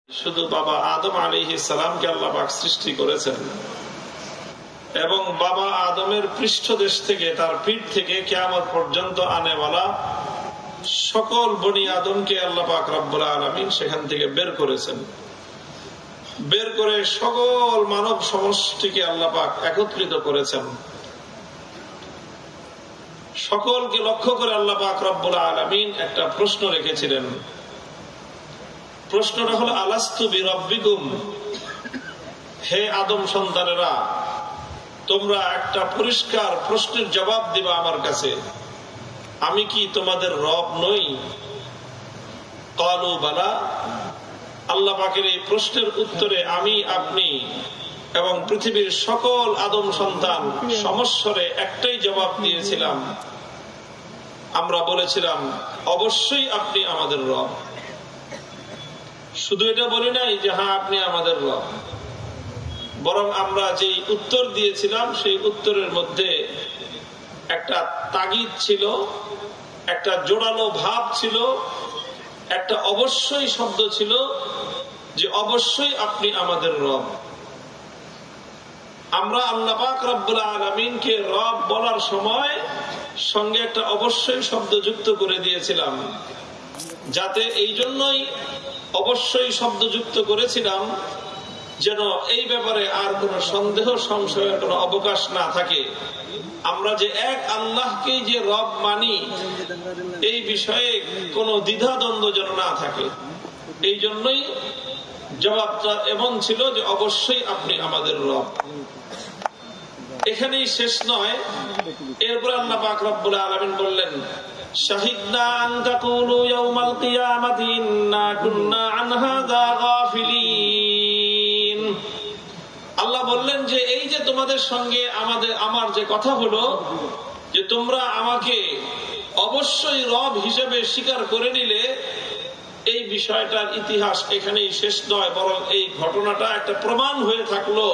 শুধু বাবা আদম আলাইহিস সালামকে আল্লাহ পাক সৃষ্টি করেছেন এবং বাবা আদমের পৃষ্ঠদেশ থেকে তার পিঠ থেকে কিয়ামত পর্যন্ত আনেওয়ালা সকল বনি আদমকে আল্লাহ পাক রব্বুল আলামিন সেখান থেকে বের করেছেন। বের করে সকল মানব সমষ্টিকে আল্লাহ পাক একত্রিত করেছেন। সকলকে লক্ষ্য করে আল্লাহ পাক রব্বুল আলামিন একটা প্রশ্ন রেখেছিলেন। প্রশ্নটা হলো, আলাস্তু বিরব্বিকুম, হে আদম সন্তানেরা, তোমরা একটা পরিষ্কার প্রশ্নের জবাব দিবা আমার কাছে, আমি কি তোমাদের রব নই? ক্বালু বালা। আল্লাহ পাকের এই প্রশ্নের উত্তরে আমি, আপনি এবং পৃথিবীর সকল আদম সন্তান সমস্বরে একটাই জবাব দিয়েছিলাম। আমরা বলেছিলাম, অবশ্যই আপনি আমাদের রব। শুধু এটা বলি নাই যে হ্যাঁ আপনি আমাদের রব, বরং আমরা যে উত্তর দিয়েছিলাম সেই উত্তরের মধ্যে একটা তাগিদ ছিল, একটা জোরালো ভাব ছিল, একটা অবশ্যই শব্দ ছিল যে অবশ্যই আপনি আমাদের রব। আমরা আল্লাহ পাক রব্বুল আলামিনকে রব বলার সময় সঙ্গে একটা অবশ্যই শব্দ যুক্ত করে দিয়েছিলাম, যাতে এই জন্যই অবশ্যই শব্দ যুক্ত করেছিলাম যেন এই ব্যাপারে আর কোন সন্দেহ সংশয়ের কোন অবকাশ না থাকে। আমরা যে এক আল্লাহকে যে রব মানি, এই বিষয়ে কোনো দ্বিধাদ্বন্দ্ব যেন না থাকে। এই জন্যই জবাবটা এমন ছিল যে অবশ্যই আপনি আমাদের রব। এখানেই শেষ নয়, এরপর আল্লাহ পাক রব্বুল আলামিন বললেন, শাহিদনা আন তাকুলু ইয়াউমাল কিয়ামাতি ইন্না কুন্না আন হাযা গাফিলিন। আল্লাহ বললেন যে এই যে তোমাদের সঙ্গে আমার যে কথা হলো যে তোমরা আমাকে অবশ্যই রব হিসেবে স্বীকার করে নিলে, এই বিষয়টার ইতিহাস এখানেই শেষ নয়, বরং এই ঘটনাটা একটা প্রমাণ হয়ে থাকলো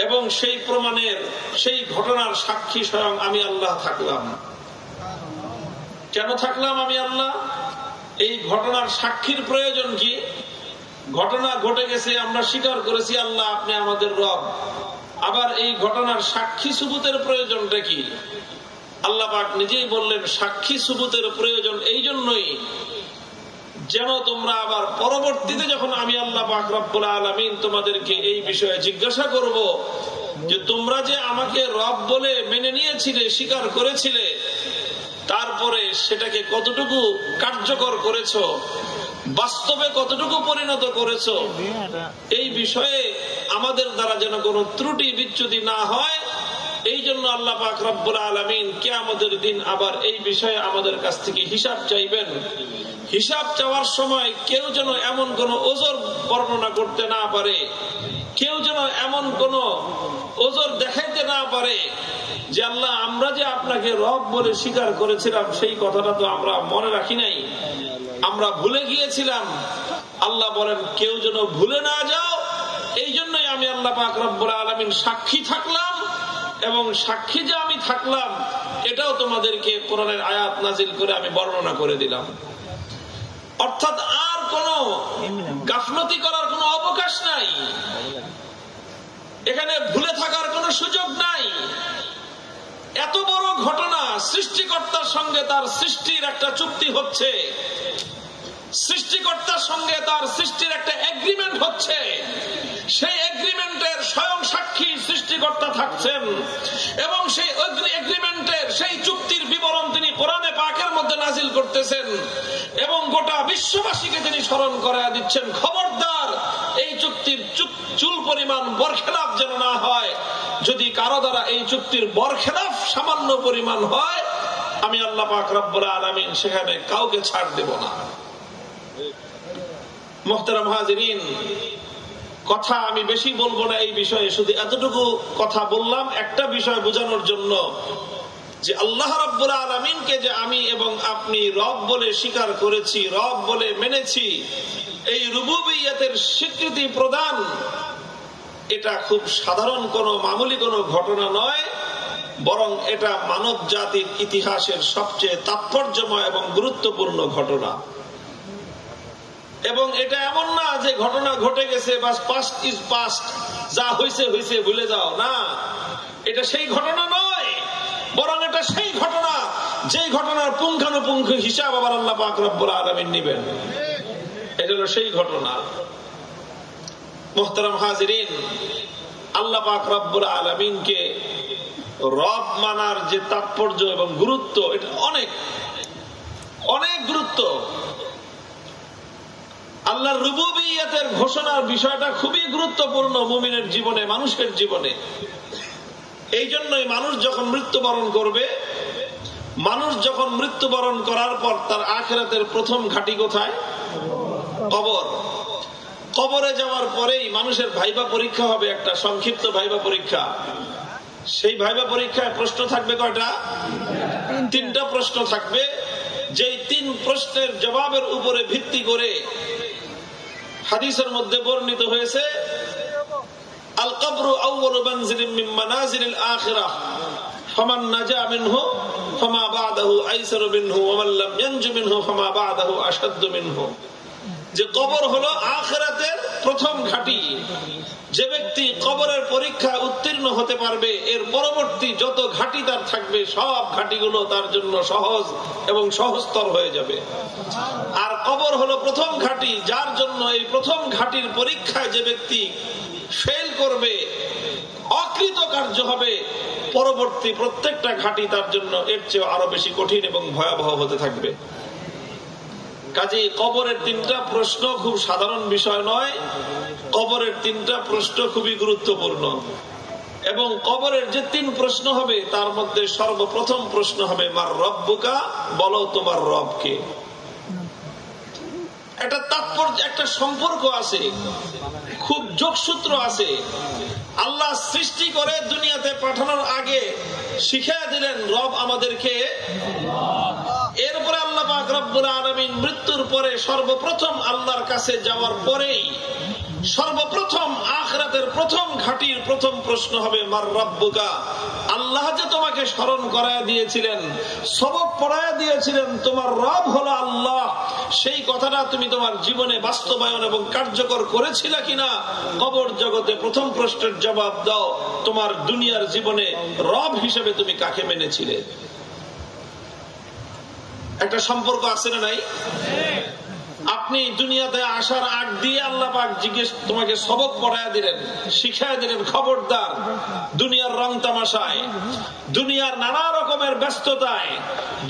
এবং সেই প্রমাণের সেই ঘটনার সাক্ষী স্বয়ং আমি আল্লাহ থাকলাম। কেন থাকলাম আমি আল্লাহ? এই ঘটনার সাক্ষীর প্রয়োজন কি? ঘটনা ঘটে গেছে, আমরা স্বীকার করেছি আল্লাহ আপনি আমাদের রব। আবার এই ঘটনার সাক্ষী সুবুতের প্রয়োজনটা কি? আল্লাহ পাক নিজেই বললেন, সাক্ষী সুবুতের প্রয়োজন এই জন্যই যেন তোমরা আবার পরবর্তীতে যখন আমি আল্লাহ পাক রব্বুল আলামিন তোমাদেরকে এই বিষয়ে জিজ্ঞাসা করব যে তোমরা যে আমাকে রব বলে মেনে নিয়েছিলে, স্বীকার করেছিলে, তারপরে সেটাকে কতটুকু কার্যকর করেছো, বাস্তবে কতটুকু পরিণত করেছো, এই বিষয়ে আমাদের দ্বারা যেন কোনো ত্রুটি বিচ্যুতি না হয়, এই জন্য আল্লাহ পাক রব্বুল আলামিন কিয়ামতের দিন আবার এই বিষয়ে আমাদের কাছ থেকে হিসাব চাইবেন। হিসাব চাওয়ার সময় কেউ যেন এমন কোন ওজর বর্ণনা করতে না পারে, কেউ যেন এমন কোন ওজর দেখাইতে না পারে যে আল্লাহ আমরা যে আপনাকে রব বলে স্বীকার করেছিলাম সেই কথাটা তো আমরা মনে রাখি নাই, আমরা ভুলে গিয়েছিলাম। আল্লাহ বলেন কেউ যেন ভুলে না যাও, এই জন্যই আমি আল্লাহ পাক রব্বুল আলামিন সাক্ষী থাকলাম, এবং সাক্ষী যে আমি থাকলাম এটাও তোমাদেরকে কোরআনের আয়াত নাজিল করে আমি বর্ণনা করে দিলাম। অর্থাৎ আর কোন গাফলতি করার কোন অবকাশ নাই, এখানে ভুলে থাকার কোন সুযোগ নাই। এত বড় ঘটনা, সৃষ্টিকর্তার সঙ্গে তার সৃষ্টির একটা চুক্তি হচ্ছে, সৃষ্টিকর্তার সঙ্গে তার সৃষ্টির একটা এগ্রিমেন্ট হচ্ছে, সেই এগ্রিমেন্টের স্বয়ং সাক্ষী সৃষ্টিকর্তা থাকছেন এবং সেই এগ্রিমেন্টের সেই চুক্তির বিবরণ তিনি কোরআনে পাকের মধ্যে নাজিল করতেছেন এবং গোটা বিশ্ববাসীকে তিনি স্মরণ করায়া দিচ্ছেন, খবরদার এই চুক্তির চুল পরিমাণ বরখেলাপ যেন না হয়। যদি কারো দ্বারা এই চুক্তির বরখেলাপ সামান্য পরিমাণ হয়, আমি আল্লাহ পাক রব্বুল আলামিন সেখানে কাউকে ছাড় দেব না। মুহতারাম হাজিরিন, কথা আমি বেশি বলবো না এই বিষয়ে, শুধু এতটুকু কথা বললাম একটা বিষয় বোঝানোর জন্য যে আল্লাহ রাব্বুল আলামিনকে যে আমি এবং আপনি রব বলে স্বীকার করেছি, রব বলে মেনেছি, এই রুবুবিয়্যাতের স্বীকৃতি প্রদান এটা খুব সাধারণ কোনো মামুলি কোনো ঘটনা নয়, বরং এটা মানব জাতির ইতিহাসের সবচেয়ে তাৎপর্যময় এবং গুরুত্বপূর্ণ ঘটনা। এবং এটা এমন না যে ঘটনা ঘটে গেছে বাস পাস্ট ইজ পাস্ট, যা হয়েছে হয়েছে ভুলে যাও, না, এটা সেই ঘটনা নয়, বরং এটা সেই ঘটনা যে ঘটনার পুঙ্খানুপুঙ্খ হিসাব আবার আল্লাহ পাক রব্বুল আলামিন নেবেন। এটা হলো সেই ঘটনা। মুহতারাম হাজিরিন, আল্লাহ পাক রব্বুল আলামিনকে রব মানার যে তাৎপর্য এবং গুরুত্ব, এটা অনেক অনেক গুরুত্ব। আল্লাহর রুবুবিয়্যতের ঘোষণার বিষয়টা খুবই গুরুত্বপূর্ণ মুমিনের জীবনে, মানুষের জীবনে। এই জন্যই মানুষ যখন মৃত্যুবরণ করবে, মানুষ যখন মৃত্যুবরণ করার পর তার আখিরাতের প্রথম ঘাঁটি কোথায়? কবর। কবরে যাওয়ার পরেই মানুষের ভাইবা পরীক্ষা হবে, একটা সংক্ষিপ্ত ভাইবা পরীক্ষা। সেই ভাইবা পরীক্ষায় প্রশ্ন থাকবে কয়টা? 3টা প্রশ্ন থাকবে। যেই 3 প্রশ্নের জবাবের উপরে ভিত্তি করে হাদিসের মধ্যে বর্ণিত হয়েছে, আল কবরু আউয়ালু মানজিলিন মিন মানাজিলিল আখিরাহ ফামান নাজা মিনহু ফামা বা'দাহু আইসারু মিনহু ওয়া মান লাম ইয়ানজু মিনহু ফামা বা'দাহু আশাদ্দু মিনহু। যে কবর হলো আখিরাতের প্রথম ঘাঁটি। যে ব্যক্তি কবরের পরীক্ষায় উত্তীর্ণ হতে পারবে, এর পরবর্তী যত ঘাঁটি তার থাকবে সব ঘাঁটিগুলো তার জন্য সহজ এবং সহজতর হয়ে যাবে। আর কবর হলো প্রথম ঘাঁটি, যার জন্য এই প্রথম ঘাঁটির পরীক্ষায় যে ব্যক্তি ফেল করবে, অকৃতকার্য হবে, পরবর্তী প্রত্যেকটা ঘাঁটি তার জন্য এর চেয়ে আরো বেশি কঠিন এবং ভয়াবহ হতে থাকবে। কাজেই কবরের 3টা প্রশ্ন খুব সাধারণ বিষয় নয়, কবরের 3টা প্রশ্ন খুবই গুরুত্বপূর্ণ। এবং কবরের যে 3 প্রশ্ন হবে তার মধ্যে সর্বপ্রথম প্রশ্ন হবে মার রব্বুকা, বলো তোমার রব কে। একটা তাৎপর্য, একটা সম্পর্ক আছে, খুব যোগসূত্র আছে। আল্লাহ সৃষ্টি করে দুনিয়াতে পাঠানোর আগে শিখিয়ে দিলেন রব আমাদেরকে। এরপরে আল্লাহ পাক রব্বুল আলামিন মৃত্যুর পরে সর্বপ্রথম আল্লাহর কাছে যাওয়ার পরেই সর্বপ্রথম আখিরাতের প্রথম ঘাঁটির প্রথম প্রশ্ন হবে মার রব্বুকা। আল্লাহ যে তোমাকে স্মরণ করায় দিয়েছিলেন, সবক পড়ায় দিয়েছিলেন তোমার রব হলো আল্লাহ, সেই কথাটা তুমি তোমার জীবনে বাস্তবায়ন এবং কার্যকর করেছিলে কিনা, কবর জগতে প্রথম প্রশ্নের জবাব দাও। তোমার দুনিয়ার জীবনে রব হিসেবে তুমি কাকে মেনেছিলে? একটা সম্পর্ক আছে না নাই? আপনি দুনিয়াতে আসার আগ দিয়ে আল্লাহ পাক তোমাকে সবক পড়ায় দিলেন, শিখায় দিলেন, খবরদার দুনিয়ার রং তামাশায়, দুনিয়ার নানা রকমের ব্যস্ততায়,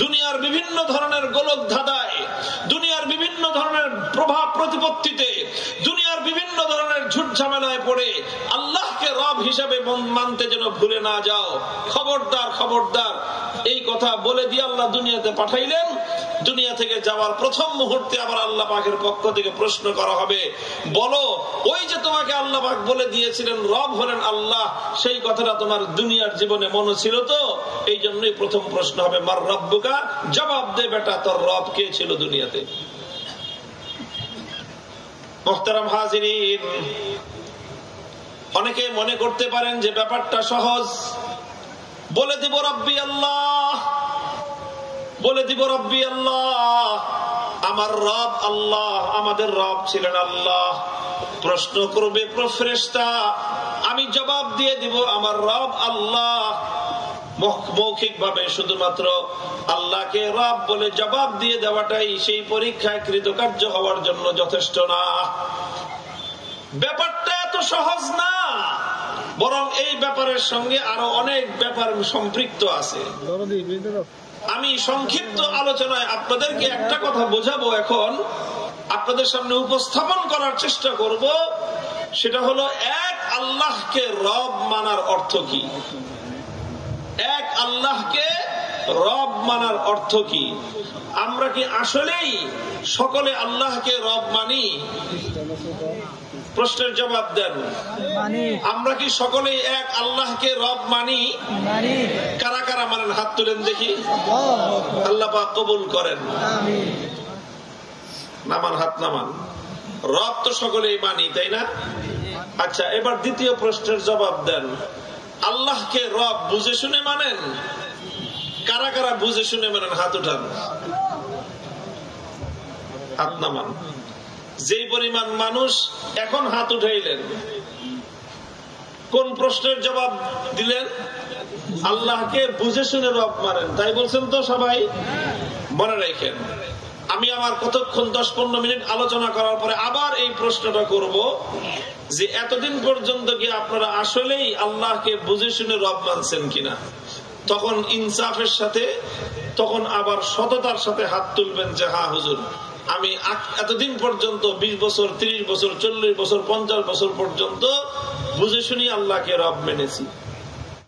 দুনিয়ার বিভিন্ন ধরনের গোলক ধাঁধায়, দুনিয়ার বিভিন্ন ধরনের প্রভাব প্রতিপত্তিতে, দুনিয়ার বিভিন্ন ধরনের ঝুট ঝামেলায় পড়ে আল্লাহকে রব হিসাবে মানতে যেন ভুলে না যাও। খবরদার, খবরদার। এই কথা বলে দিয়ে আল্লাহ দুনিয়াতে পাঠাইলেন। দুনিয়া থেকে যাওয়ার প্রথম মুহূর্তে আবার আল্লাহ পাকের পক্ষ থেকে প্রশ্ন করা হবে, বলো ওই যে তোমাকে আল্লাহ পাক বলে দিয়েছিলেন রব হলেন আল্লাহ, সেই কথাটা তোমার দুনিয়ার জীবনে মনে ছিল তো? এই জন্যই প্রথম প্রশ্ন হবে মার রব্বুকা, জবাব দে বেটা তোর রব কে ছিল দুনিয়াতে। মুহতারাম হাজিরিন, অনেকে মনে করতে পারেন যে ব্যাপারটা সহজ, বলে দিব রব্বি আল্লাহ, বলে দিব রব্বি আল্লাহ, আমার রব আল্লাহ, আমাদের রব ছিলেন আল্লাহ। প্রশ্ন করবে ফেরেশতা, আমি জবাব দিয়ে দিব আমার রব আল্লাহ। মৌখিক ভাবে শুধুমাত্র আল্লাহকে রব বলে জবাব দিয়ে দেওয়াটাই সেই পরীক্ষায় কৃতকার্য হওয়ার জন্য যথেষ্ট না। ব্যাপারটা এত সহজ না, বরং এই ব্যাপারের সঙ্গে আরো অনেক ব্যাপার সম্পৃক্ত আছে। আমি সংক্ষিপ্ত আলোচনায় আপনাদেরকে একটা কথা বোঝাবো, এখন আপনাদের সামনে উপস্থাপন করার চেষ্টা করব। সেটা হলো এক আল্লাহকে রব মানার অর্থ কি। এক আল্লাহকে রব মানার অর্থ কি? আমরা কি আসলেই সকলে আল্লাহকে রব মানি? প্রশ্নের জবাব দেন। আমরা কি সকলেই এক আল্লাহকে রব মানি? কারা কারা মানেন হাত তুলেন দেখি। আল্লাহ পাক কবুল করেন। নামান, হাত নামান। রব তো সকলেই মানি, তাই না? আচ্ছা, এবার দ্বিতীয় প্রশ্নের জবাব দেন। আল্লাহকে রব বুঝে শুনে মানেন? কারা কারা বুঝে শুনে মানেন হাত উঠান, হাত নামান। যেই পরিমাণ মানুষ এখন হাত উঠাইলেন, কোন প্রশ্নের জবাব দিলেন? আল্লাহকে বুঝে শুনে রব মানেন, তাই বলছেন তো সবাই? মনে রাখেন, আমি আমার কতক্ষণ 10-15 মিনিট আলোচনা করার পরে আবার এই প্রশ্নটা করব যে এতদিন পর্যন্ত কি আপনারা আসলেই আল্লাহকে বুঝে শুনে রব মানছেন কিনা? তখন ইনসাফের সাথে, তখন আবার সততার সাথে হাত তুলবেন যে হ্যাঁ হুজুর, আমি এতদিন পর্যন্ত 20 বছর, 30 বছর, 40 বছর, 50 বছর পর্যন্ত বুঝে শুনি আল্লাহকে রব মেনেছি।